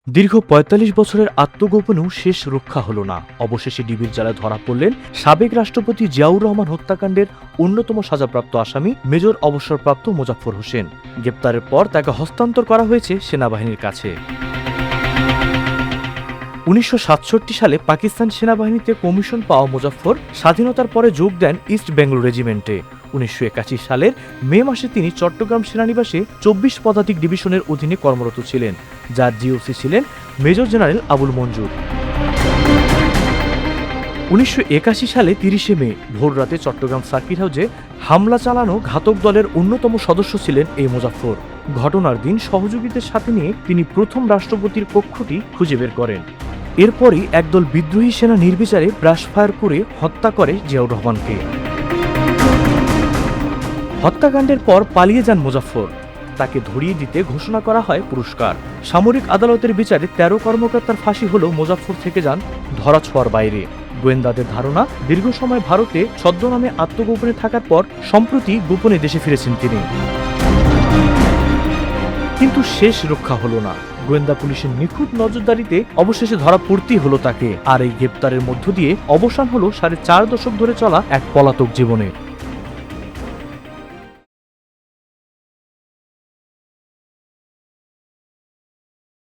দীর্ঘ ৪৫ বছরের আত্মগোপনেও শেষ রক্ষা হল না। অবশেষে ডিবির জালে ধরা পড়লেন সাবেক রাষ্ট্রপতি জিয়াউর রহমান হত্যাকাণ্ডের অন্যতম সাজাপ্রাপ্ত আসামি মেজর অবসরপ্রাপ্ত মোজাফফর হোসেন। গ্রেপ্তারের পর তাকে হস্তান্তর করা হয়েছে সেনাবাহিনীর কাছে। ১৯৬৭ সালে পাকিস্তান সেনাবাহিনীতে কমিশন পাওয়া মোজাফফর স্বাধীনতার পরে যোগ দেন ইস্ট বেঙ্গল রেজিমেন্টে। ১৯৮১ সালের মে মাসে তিনি চট্টগ্রাম সেনানিবাসে ২৪ পদাতিক ডিভিশনের অধীনে কর্মরত ছিলেন, যার জিওসি ছিলেন মেজর জেনারেল আবুল মঞ্জুর। ১৯৮১ সালে ৩০ মে ভোররাতে চট্টগ্রাম সার্কিট হাউসে হামলা চালানো ঘাতক দলের অন্যতম সদস্য ছিলেন এই মোজাফফর। ঘটনার দিন সহযোগীদের সাথে নিয়ে তিনি প্রথম রাষ্ট্রপতির কক্ষটি খুঁজে বের করেন। এরপরই একদল বিদ্রোহী সেনা নির্বিচারে ব্রাশ ফায়ার করে হত্যা করে জিয়াউর রহমানকে। হত্যাকাণ্ডের পর পালিয়ে যান মোজাফফর। তাকে ধরিয়ে দিতে ঘোষণা করা হয় পুরস্কার। সামরিক আদালতের বিচারে ১৩ কর্মকর্তার ফাঁসি হলেও মোজাফফর থেকে যান ধরাছোঁয়ার বাইরে। গোয়েন্দাদের ধারণা, দীর্ঘ সময় ভারতে ছদ্মনামে আত্মগোপনে থাকার পর সম্প্রতি গোপনে দেশে ফিরেছেন তিনি। কিন্তু শেষ রক্ষা হলো না। গোয়েন্দা পুলিশের নিখুঁত নজরদারিতে অবশেষে ধরা পড়তেই হলো তাকে। আর এই গ্রেপ্তারের মধ্য দিয়ে অবসান হলো ৪.৫ দশক ধরে চলা এক পলাতক জীবনে।